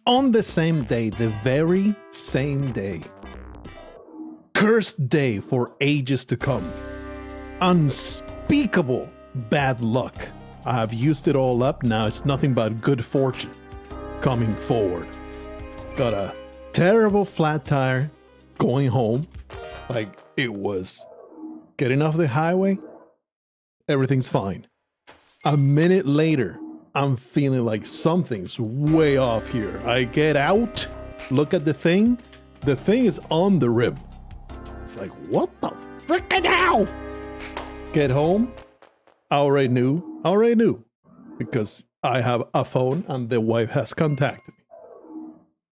On the same day, the very same day. Cursed day for ages to come. Unspeakable bad luck. I have used it all up, now it's nothing but good fortune coming forward. Got a terrible flat tire going home. Like, it was getting off the highway, everything's fine. A minute later, I'm feeling like something's way off here. I get out, look at the thing is on the rim. It's like, what the frickin' hell? Get home, I already knew, because I have a phone and the wife has contacted me.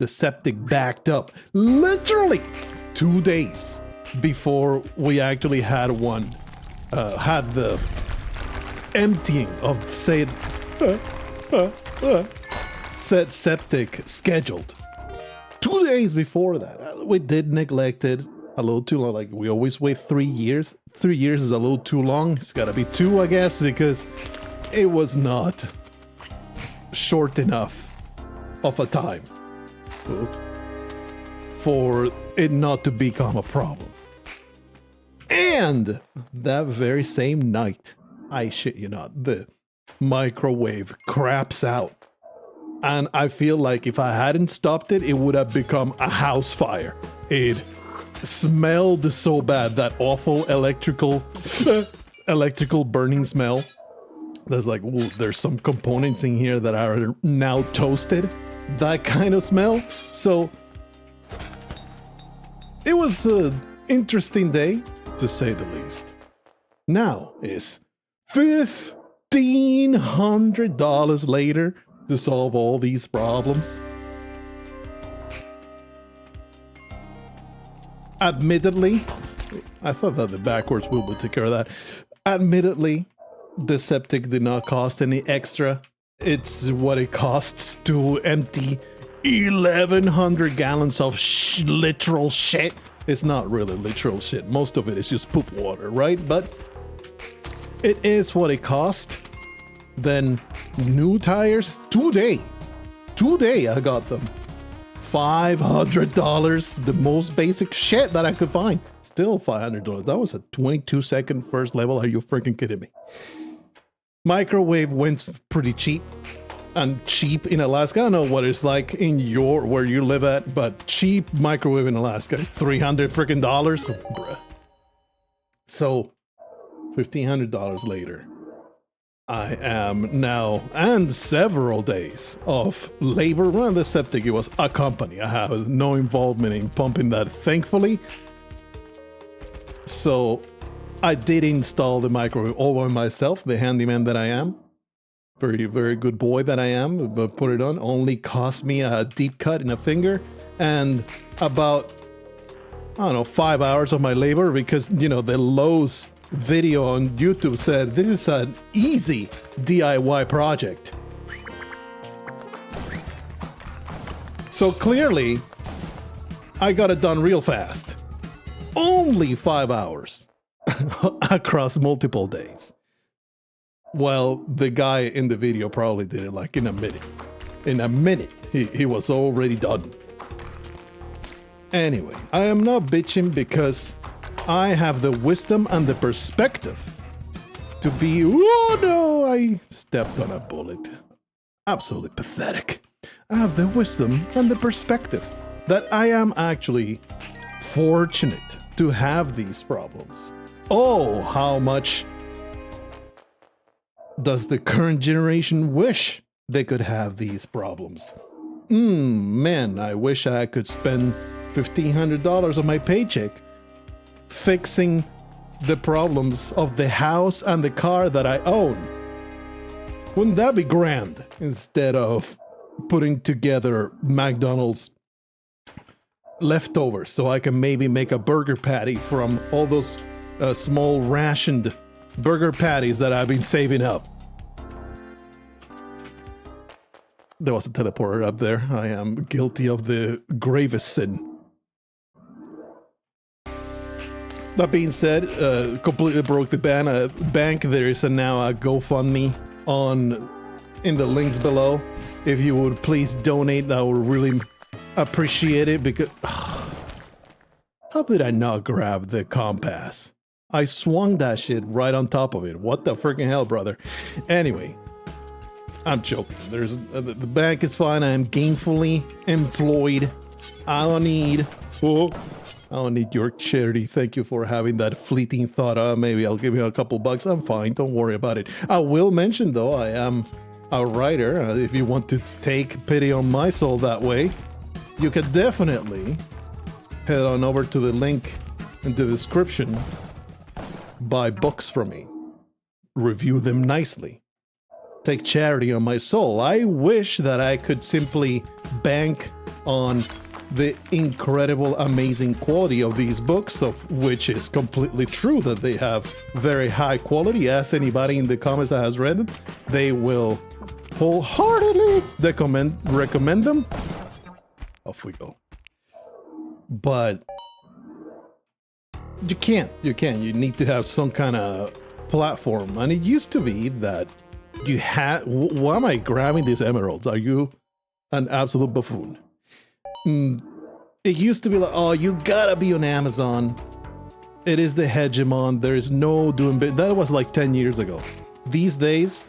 The septic backed up literally 2 days before we actually had the emptying of said septic scheduled. 2 days before that, we did neglect it a little too long. Like, we always wait 3 years. 3 years is a little too long. It's gotta be 2, I guess, because it was not short enough of a time for it not to become a problem. And that very same night, I shit you not, the microwave craps out. And I feel like if I hadn't stopped it, it would have become a house fire. It smelled so bad, that awful electrical burning smell. There's like, ooh, there's some components in here that are now toasted. That kind of smell. So it was an interesting day, to say the least. Now is $1,500 later to solve all these problems. Admittedly, I thought that the backwards wheel would take care of that. Admittedly, the septic did not cost any extra. It's what it costs to empty 1,100 gallons of literal shit. It's not really literal shit. Most of it is just poop water, right? But it is what it cost. Then new tires, today I got them. $500, the most basic shit that I could find. Still $500. That was a 22-second first level. Are you freaking kidding me? Microwave went pretty cheap. And cheap in Alaska, I don't know what it's like in where you live at, but cheap microwave in Alaska is $300 freaking dollars. Bruh. So $1,500 later, I am now, and several days of labor. Well, the septic, it was a company. I have no involvement in pumping that, thankfully. So I did install the microwave all by myself, the handyman that I am. Very, very good boy that I am, but put it on. Only cost me a deep cut in a finger and about, I don't know, 5 hours of my labor, because, you know, the Lowe's video on YouTube said this is an easy DIY project. So clearly, I got it done real fast. Only 5 hours across multiple days. Well, the guy in the video probably did it like in a minute. In a minute, he was already done. Anyway, I am not bitching because I have the wisdom and the perspective to be, oh no, I stepped on a bullet. Absolutely pathetic. I have the wisdom and the perspective that I am actually fortunate to have these problems. Oh, how much does the current generation wish they could have these problems? Man, I wish I could spend $1,500 of my paycheck fixing the problems of the house and the car that I own. Wouldn't that be grand? Instead of putting together McDonald's leftovers so I can maybe make a burger patty from all those small rationed burger patties that I've been saving up. There was a teleporter up there. I am guilty of the gravest sin. That being said, completely broke the bank. There is now a GoFundMe in the links below. if you would please donate, I would really appreciate it because... How did I not grab the compass? I swung that shit right on top of it. What the freaking hell, brother? Anyway, I'm joking. The bank is fine. I am gainfully employed. I don't need your charity. Thank you for having that fleeting thought. Maybe I'll give you a couple bucks. I'm fine. Don't worry about it. I will mention, though, I am a writer. If you want to take pity on my soul that way, you could definitely head on over to the link in the description. Buy books from me. Review them nicely. Take charity on my soul. I wish that I could simply bank on the incredible, amazing quality of these books, of which is completely true that they have very high quality. Ask anybody in the comments that has read them. They will wholeheartedly recommend them. Off we go. But you can't. You need to have some kind of platform. And it used to be that you had... Why am I grabbing these emeralds? Are you an absolute buffoon? It used to be like, oh, you gotta be on Amazon. It is the hegemon. There is no doing... That was like 10 years ago. These days,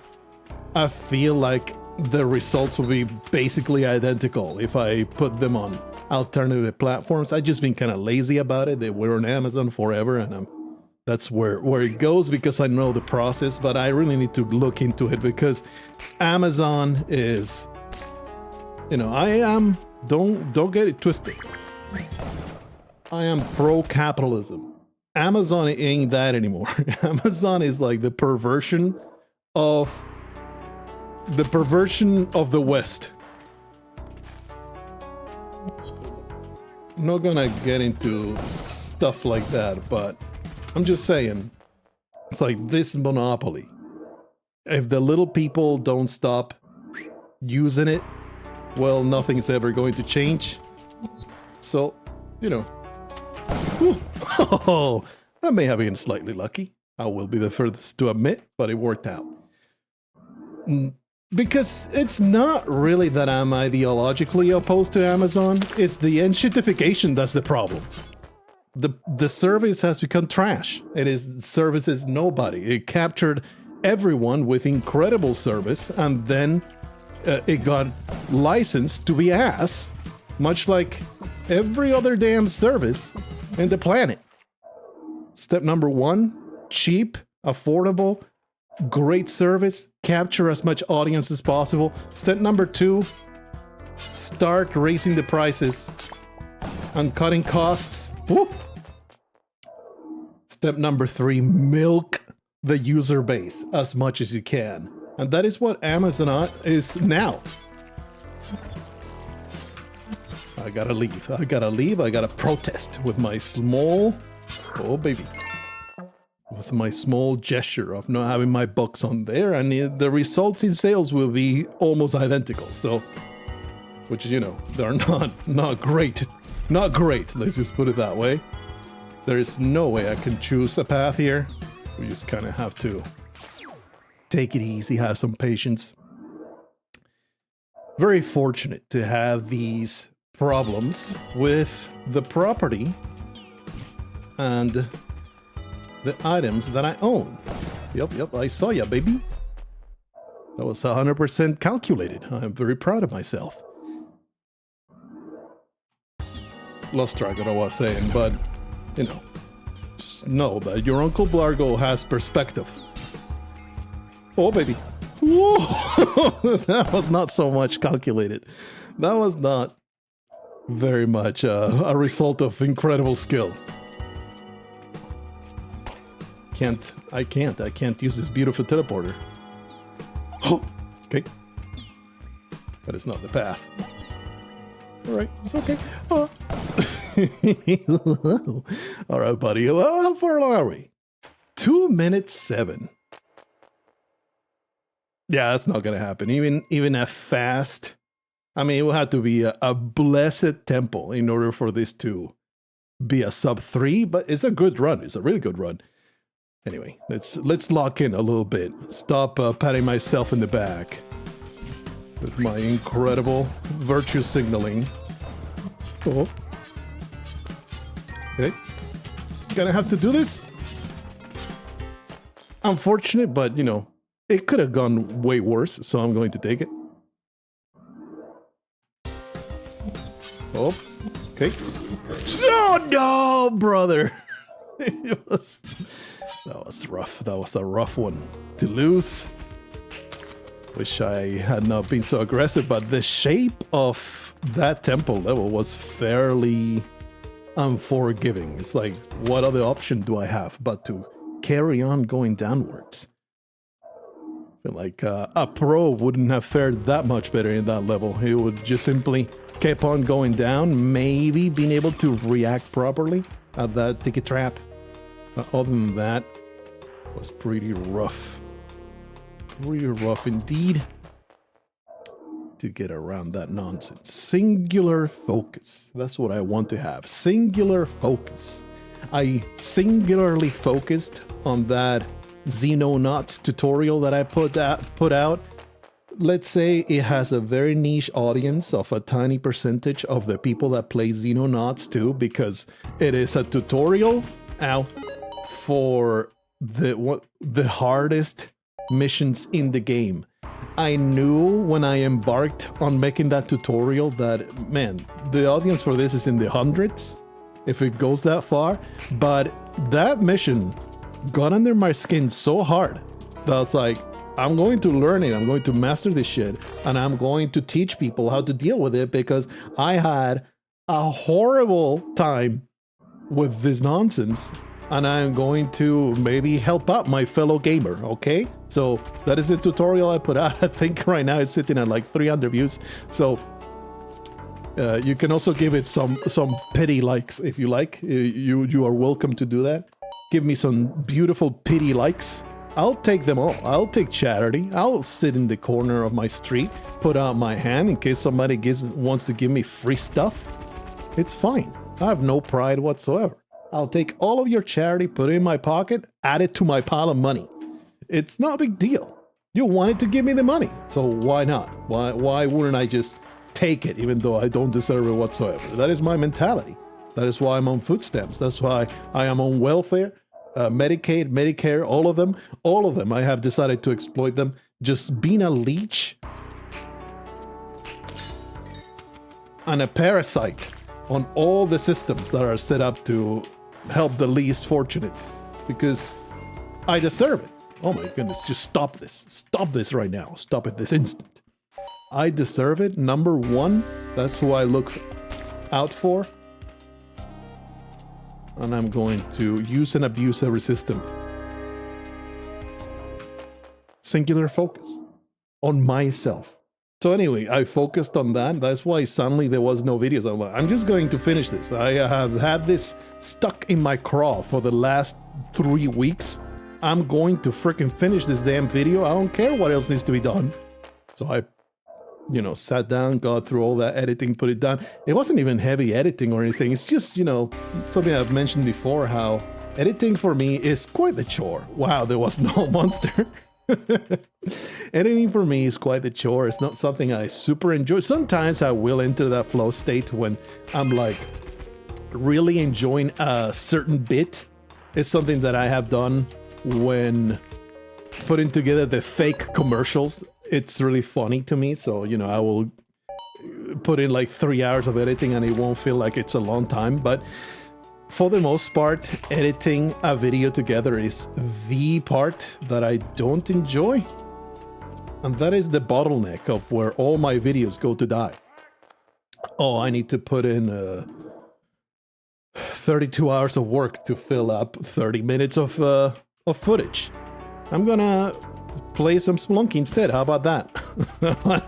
I feel like the results will be basically identical if I put them on alternative platforms. I've just been kind of lazy about it. They were on Amazon forever, and that's where it goes because I know the process, but I really need to look into it because Amazon is, you know, I am, don't get it twisted. I am pro-capitalism. Amazon ain't that anymore. Amazon is like the perversion of the West. I'm not gonna get into stuff like that, but I'm just saying, it's like this monopoly. If the little people don't stop using it, well, nothing's ever going to change. So, you know. Oh, that may have been slightly lucky. I will be the first to admit, but it worked out. Because it's not really that I'm ideologically opposed to Amazon, it's the enshittification that's the problem. The service has become trash. It services nobody. It captured everyone with incredible service, and then it got licensed to be ass, much like every other damn service in the planet. Step number 1, cheap, affordable, great service, capture as much audience as possible. Step number 2, start raising the prices and cutting costs. Woo. Step number 3, milk the user base as much as you can. And that is what Amazon is now. I gotta leave. I gotta protest with my small... Oh, baby. With my small gesture of not having my books on there, and the results in sales will be almost identical. So, which, you know, they're not great. Not great, let's just put it that way. There is no way I can choose a path here. We just kind of have to take it easy, have some patience. Very fortunate to have these problems with the property and the items that I own. Yep, I saw ya, baby. That was 100% calculated. I'm very proud of myself. Lost track of what I was saying, but, you know, just know that your Uncle Blargo has perspective. Oh, baby. Whoa! That was not so much calculated. That was not very much a result of incredible skill. I can't use this beautiful teleporter. Oh, okay. That is not the path. Alright, it's okay. Oh. Alright, buddy. Well, how far along are we? 2 minutes 7. Yeah, that's not gonna happen. Even a fast... I mean, it will have to be a blessed tempo in order for this to be a sub 3, but it's a good run. It's a really good run. Anyway, let's lock in a little bit. Stop patting myself in the back. with my incredible virtue signaling. Oh. Okay. Gonna have to do this. Unfortunate, but you know, it could have gone way worse, so I'm going to take it. Oh, okay. Oh no, brother. That was rough. That was a rough one to lose. Wish I had not been so aggressive, but the shape of that temple level was fairly unforgiving. It's like, what other option do I have but to carry on going downwards? I feel like a pro wouldn't have fared that much better in that level. He would just simply keep on going down, maybe being able to react properly at that ticket trap. Other than that, it was pretty rough. Pretty rough indeed to get around that nonsense. Singular focus. That's what I want to have. Singular focus. I singularly focused on that Xenonauts tutorial that I put out. Let's say it has a very niche audience of a tiny percentage of the people that play Xenonauts too, because it is a tutorial for the hardest missions in the game. I knew when I embarked on making that tutorial that, man, the audience for this is in the hundreds, if it goes that far. But that mission got under my skin so hard that I was like, I'm going to learn it, I'm going to master this shit, and I'm going to teach people how to deal with it, because I had a horrible time with this nonsense, and I'm going to maybe help out my fellow gamer, okay? So that is the tutorial I put out. I think right now it's sitting at like 300 views. So you can also give it some pity likes if you like. You are welcome to do that. Give me some beautiful pity likes. I'll take them all. I'll take charity. I'll sit in the corner of my street, put out my hand in case somebody wants to give me free stuff. It's fine. I have no pride whatsoever. I'll take all of your charity, put it in my pocket, add it to my pile of money. It's not a big deal. You wanted to give me the money, so why not? Why wouldn't I just take it, even though I don't deserve it whatsoever? That is my mentality. That is why I'm on food stamps. That's why I am on welfare, Medicaid, Medicare, all of them. I have decided to exploit them. Just being a leech and a parasite on all the systems that are set up to help the least fortunate, because I deserve it. Oh my goodness, just stop this. Stop this right now. Stop it this instant. I deserve it. Number one, that's who I look out for. And I'm going to use and abuse every system. Singular focus on myself. So anyway, I focused on that. That's why suddenly there was no videos. I'm like, I'm just going to finish this. I have had this stuck in my craw for the last 3 weeks. I'm going to freaking finish this damn video. I don't care what else needs to be done. So I, sat down, got through all that editing, put it down. It wasn't even heavy editing or anything. It's just, something I've mentioned before, how editing for me is quite the chore. Wow, there was no monster. Editing for me is quite the chore. It's not something I super enjoy. Sometimes I will enter that flow state when I'm like really enjoying a certain bit. It's something that I have done when putting together the fake commercials. It's really funny to me. So, I will put in like 3 hours of editing and it won't feel like it's a long time. But for the most part, editing a video together is the part that I don't enjoy. And that is the bottleneck of where all my videos go to die. Oh, I need to put in 32 hours of work to fill up 30 minutes of footage. I'm gonna play some Spelunky instead. How about that?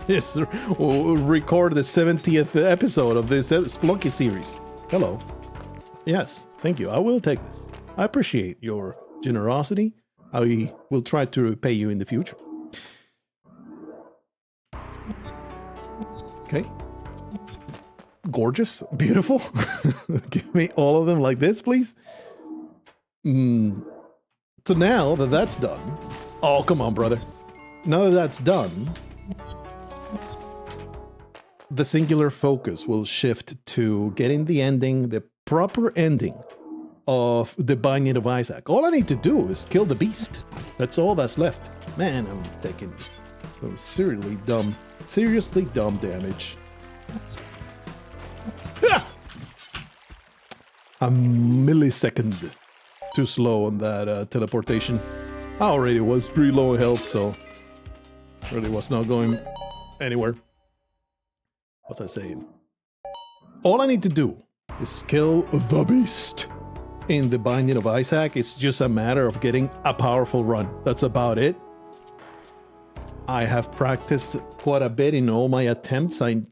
Just record the 70th episode of this Spelunky series. Hello. Yes, thank you. I will take this. I appreciate your generosity. I will try to repay you in the future. Okay. Gorgeous. Beautiful. Give me all of them like this, please. So now that that's done... Oh, come on, brother. Now that that's done... the singular focus will shift to getting the ending, the proper ending of the Binding of Isaac. All I need to do is kill the beast. That's all that's left. Man, I'm taking some seriously dumb damage. A millisecond too slow on that teleportation. I already was pretty low in health, so really was not going anywhere. What's I saying? All I need to do is kill the beast. In the Binding of Isaac, it's just a matter of getting a powerful run. That's about it. I have practiced quite a bit in all my attempts. I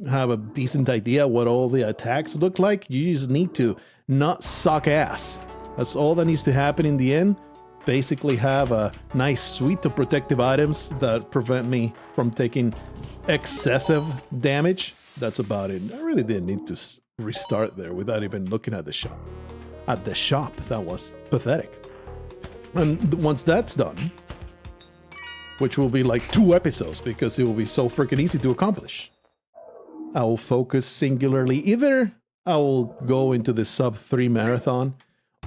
have a decent idea what all the attacks look like. You just need to not suck ass. That's all that needs to happen in the end. Basically have a nice suite of protective items that prevent me from taking excessive damage. That's about it. I really didn't need to restart there without even looking at the shop. At the shop, that was pathetic. And once that's done, which will be like 2 episodes because it will be so freaking easy to accomplish, I will focus singularly. Either I will go into the sub 3 marathon,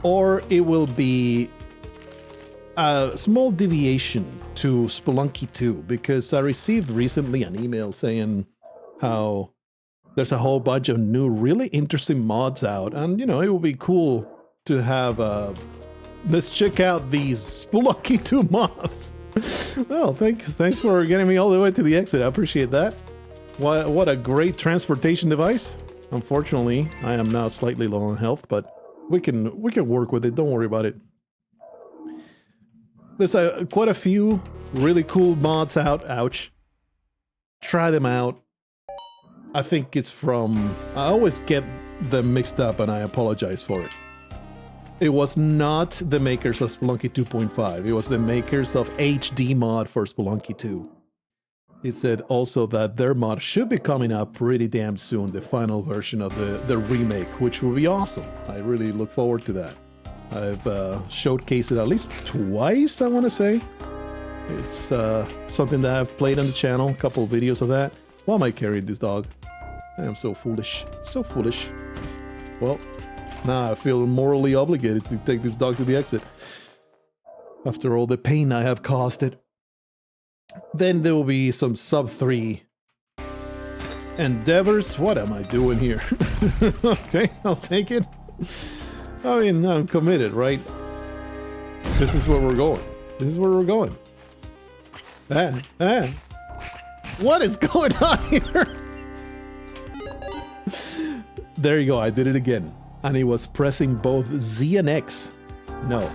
or it will be a small deviation to Spelunky 2, because I received recently an email saying how there's a whole bunch of new really interesting mods out, and you know, it will be cool to have let's check out these Spelunky 2 mods. Well, thanks for getting me all the way to the exit. I appreciate that. What a great transportation device. Unfortunately, I am now slightly low on health, but we can work with it. Don't worry about it. There's quite a few really cool mods out. Ouch. Try them out. I think it's from... I always get them mixed up and I apologize for it. It was not the makers of Spelunky 2.5. It was the makers of HD mod for Spelunky 2. It said also that their mod should be coming out pretty damn soon, the final version of the remake, which will be awesome. I really look forward to that. I've showcased it at least twice, I want to say. It's something that I've played on the channel, a couple of videos of that. Why am I carrying this dog? I am so foolish. So foolish. Well, now I feel morally obligated to take this dog to the exit. After all the pain I have caused it. Then there will be some sub 3 endeavors. What am I doing here? Okay, I'll take it. I mean, I'm committed, right? This is where we're going. This is where we're going. What is going on here? There you go, I did it again. And he was pressing both Z and X. No.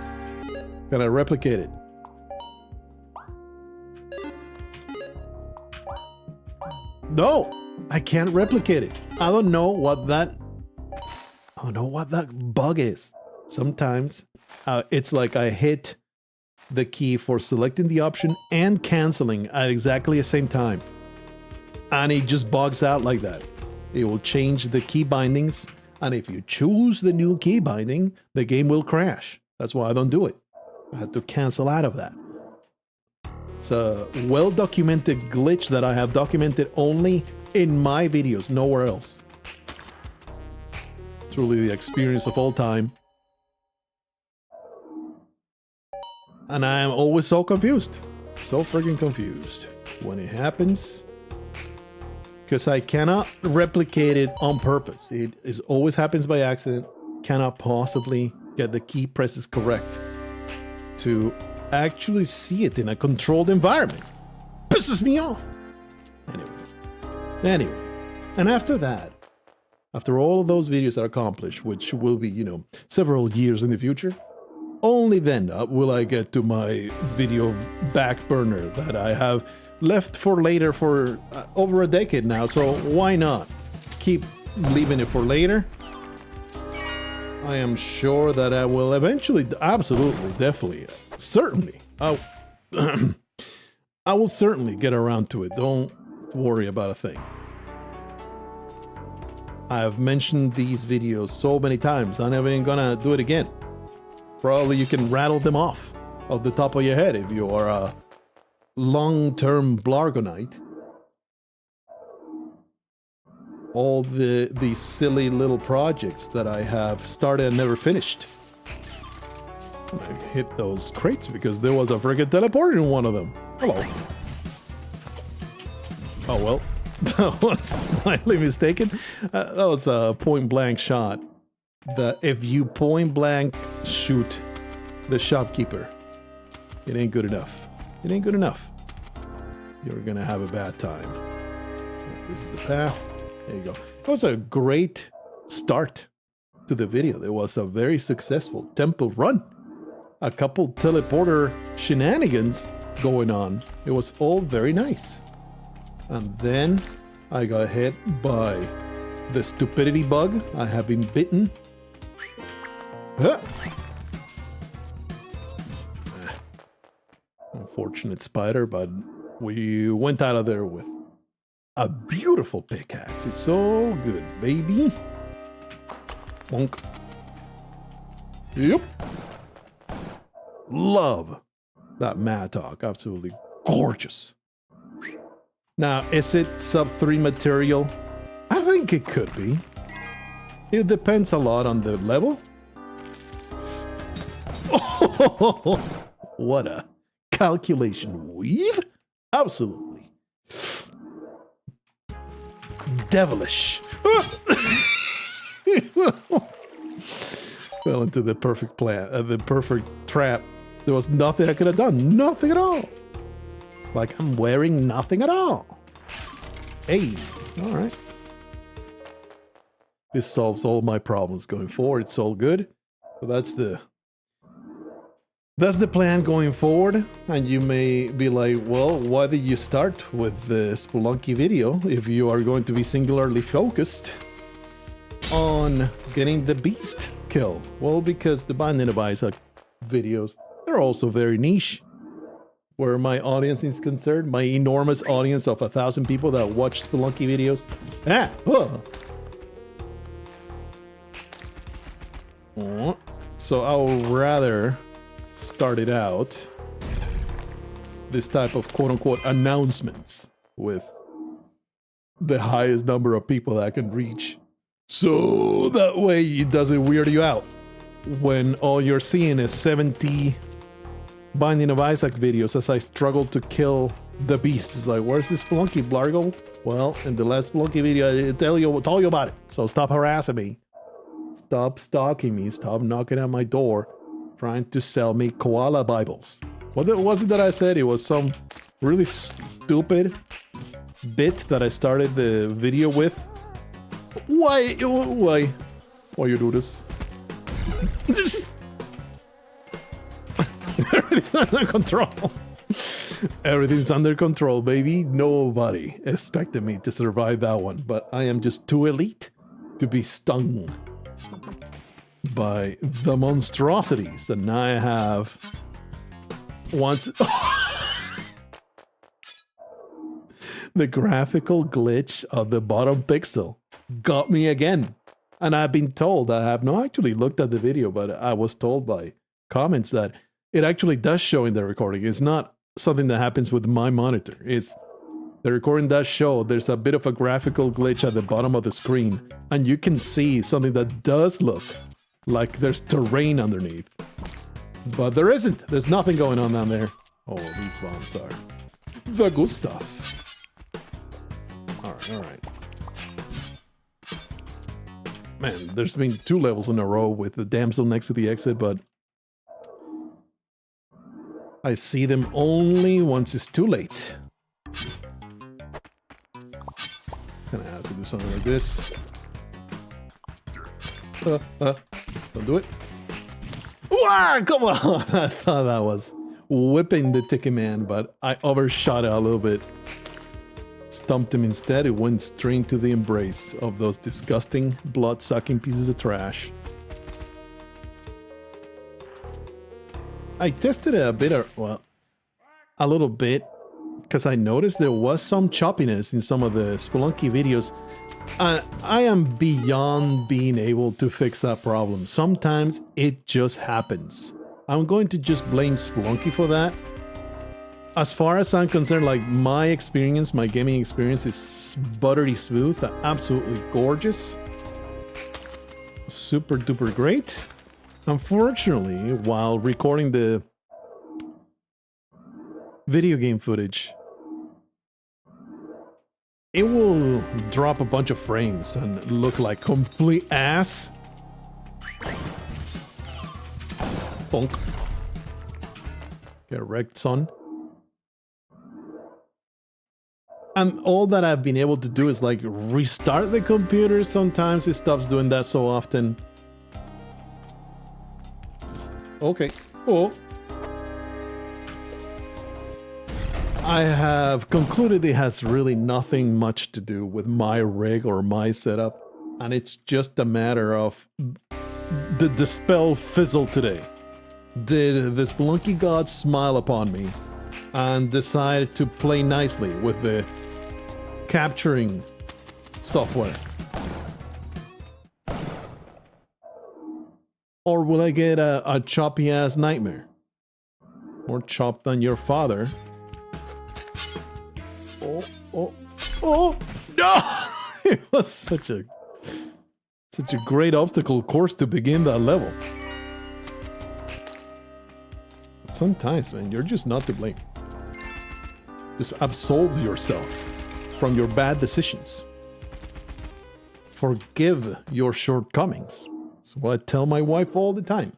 Can I replicate it? No! I can't replicate it. I don't know what that bug is. Sometimes it's like I hit the key for selecting the option and canceling at exactly the same time. And it just bugs out like that. It will change the key bindings, and if you choose the new key binding, the game will crash. That's why I don't do it. I had to cancel out of that. It's a well-documented glitch that I have documented only in my videos, nowhere else. Truly the experience of all time. And I am always so confused. So freaking confused when it happens. Because I cannot replicate it on purpose. It always happens by accident. Cannot possibly get the key presses correct to actually see it in a controlled environment. Pisses me off. Anyway. And after that, after all of those videos are accomplished, which will be, you know, several years in the future, only then will I get to my video back burner that I have left for later for over a decade now, so why not keep leaving it for later? I am sure that I will eventually, absolutely, definitely, certainly, I will certainly get around to it. Don't worry about a thing. I have mentioned these videos so many times, I'm never even gonna do it again. Probably you can rattle them off the top of your head if you are a long-term Blargonite. all these silly little projects that I have started and never finished. I hit those crates because there was a freaking teleporter in one of them. Hello. Oh well, that was slightly mistaken. That was a point blank shot. If you point blank shoot the shopkeeper, it ain't good enough. It ain't good enough. You're gonna have a bad time. This is the path. There you go. It was a great start to the video. There was a very successful temple run. A couple teleporter shenanigans going on. It was all very nice. And then I got hit by the stupidity bug. I have been bitten. Huh. Unfortunate spider, but we went out of there with a beautiful pickaxe. It's all good, baby. Bonk. Yep. Love that mattock. Absolutely gorgeous. Now, is it sub 3 material? I think it could be. It depends a lot on the level. Oh, what a calculation weave. Absolutely. Devilish. Fell into the perfect plan, the perfect trap. There was nothing I could have done. Nothing at all. It's like I'm wearing nothing at all. Hey, all right. This solves all my problems going forward. It's all good. So that's the plan going forward. And you may be like, well, why did you start with the Spelunky video if you are going to be singularly focused on getting the beast kill? Well, because the Binding of Isaac videos, they're also very niche. Where my audience is concerned, my enormous audience of 1,000 people that watch Spelunky videos. So I would rather start it out this type of quote-unquote announcements with the highest number of people that I can reach. So that way it doesn't weird you out when all you're seeing is 70 Binding of Isaac videos as I struggle to kill the beast. It's like, where's this Spelunky, Blargo? Well, in the last Spelunky video, I told you about it. So stop harassing me. Stop stalking me. Stop knocking at my door, trying to sell me koala Bibles. What was it that I said? It was some really stupid bit that I started the video with. Why you do this? Just everything's under control. Everything's under control, baby. Nobody expected me to survive that one, but I am just too elite to be stung by the monstrosities. And now I have once the graphical glitch of the bottom pixel got me again. And I've been told, I have not actually looked at the video, but I was told by comments that it actually does show in the recording. It's not something that happens with my monitor. It's the recording does show there's a bit of a graphical glitch at the bottom of the screen, and you can see something that does look like there's terrain underneath. But there isn't. There's nothing going on down there. Oh, these bombs are the good stuff. All right. Man, there's been 2 levels in a row with the damsel next to the exit, but I see them only once it's too late. Gonna have to do something like this. Don't do it. Wah, come on! I thought that was whipping the Ticket Man, but I overshot it a little bit. Stumped him instead. It went straight to the embrace of those disgusting, blood-sucking pieces of trash. I tested it a bit, a little bit, because I noticed there was some choppiness in some of the Spelunky videos. I am beyond being able to fix that problem. Sometimes it just happens. I'm going to just blame Spelunky for that. as far as I'm concerned, like my experience, my gaming experience is buttery smooth, absolutely gorgeous. Super duper great. Unfortunately, while recording the video game footage, it will drop a bunch of frames and look like complete ass. Bonk. Get wrecked, son. And all that I've been able to do is like restart the computer. Sometimes it stops doing that so often. Okay. Oh. I have concluded it has really nothing much to do with my rig or my setup. And it's just a matter of, did the spell fizzle today? Did the Spelunky god smile upon me and decide to play nicely with the capturing software? Or will I get a choppy ass nightmare? More chopped than your father. Oh, no! It was such a great obstacle course to begin that level. But sometimes, man, you're just not to blame. Just absolve yourself from your bad decisions. Forgive your shortcomings. That's what I tell my wife all the time.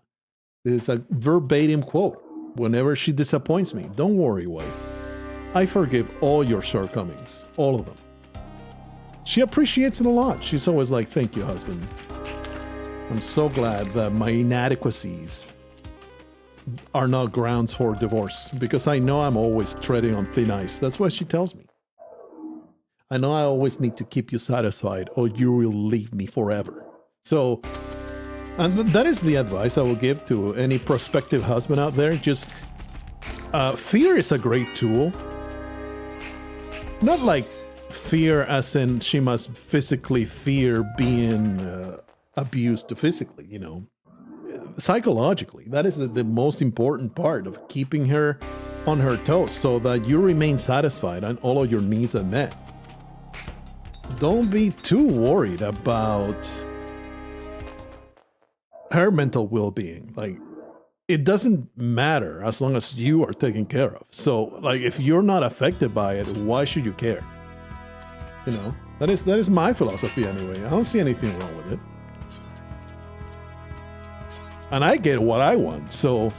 It's a verbatim quote. Whenever she disappoints me, don't worry, wife. I forgive all your shortcomings, all of them. She appreciates it a lot. She's always like, thank you, husband. I'm so glad that my inadequacies are not grounds for divorce, because I know I'm always treading on thin ice. That's what she tells me. I know I always need to keep you satisfied or you will leave me forever. So, and that is the advice I will give to any prospective husband out there. Just, fear is a great tool. Not like fear as in she must physically fear being abused physically, you know. Psychologically, that is the most important part of keeping her on her toes so that you remain satisfied and all of your needs are met. Don't be too worried about her mental well-being. Like, it doesn't matter as long as you are taken care of. So, like, if you're not affected by it, why should you care? You know, that is my philosophy anyway. I don't see anything wrong with it. And I get what I want, so,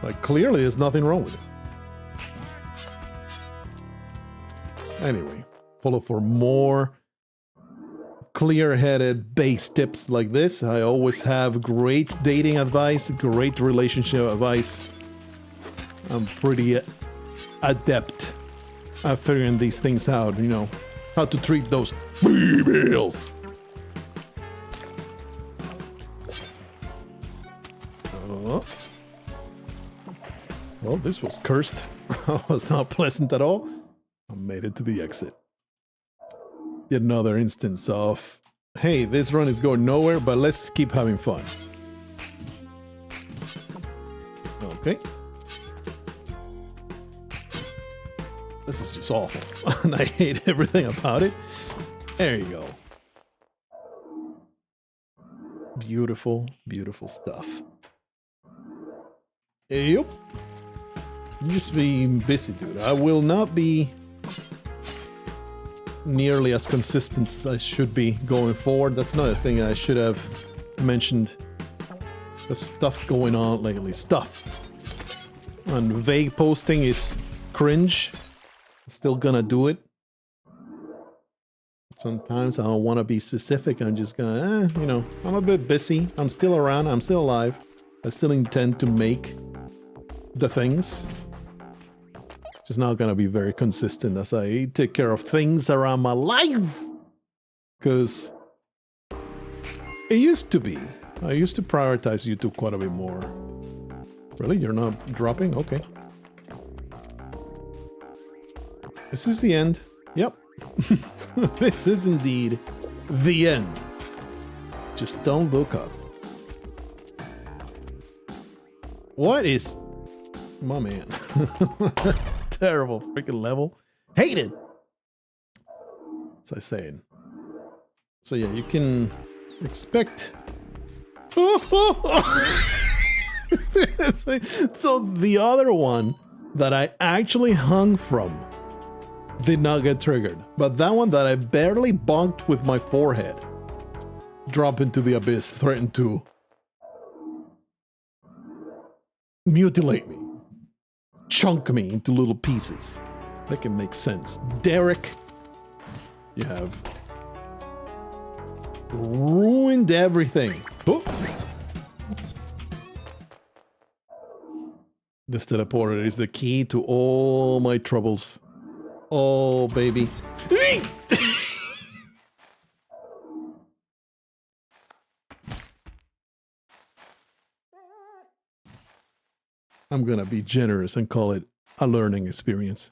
like, clearly there's nothing wrong with it. Anyway, follow for more clear-headed base tips like this. I always have great dating advice, great relationship advice. I'm pretty adept at figuring these things out, you know, how to treat those females. Well, this was cursed. That was not pleasant at all. I made it to the exit. Yet another instance of, hey, this run is going nowhere, but let's keep having fun. Okay. This is just awful, and I hate everything about it. There you go. Beautiful, beautiful stuff. Yep. Just being busy, dude. I will not be nearly as consistent as I should be going forward. That's another thing I should have mentioned. The stuff going on lately. Stuff. And vague posting is cringe. Still gonna do it. Sometimes I don't want to be specific. I'm just gonna, you know, I'm a bit busy. I'm still around. I'm still alive. I still intend to make the things. Just not gonna be very consistent as I take care of things around my life. Because it used to be. I used to prioritize YouTube quite a bit more. Really? You're not dropping? Okay. This is the end. Yep. This is indeed the end. Just don't look up. What is... My man. Terrible freaking level. Hate it. As I saying. So yeah, you can expect. So the other one that I actually hung from did not get triggered, but that one that I barely bonked with my forehead, drop into the abyss, threatened to mutilate me, chunk me into little pieces. That can make sense. Derek, you have ruined everything. Oh. This teleporter is the key to all my troubles. Oh, baby. I'm gonna be generous and call it a learning experience.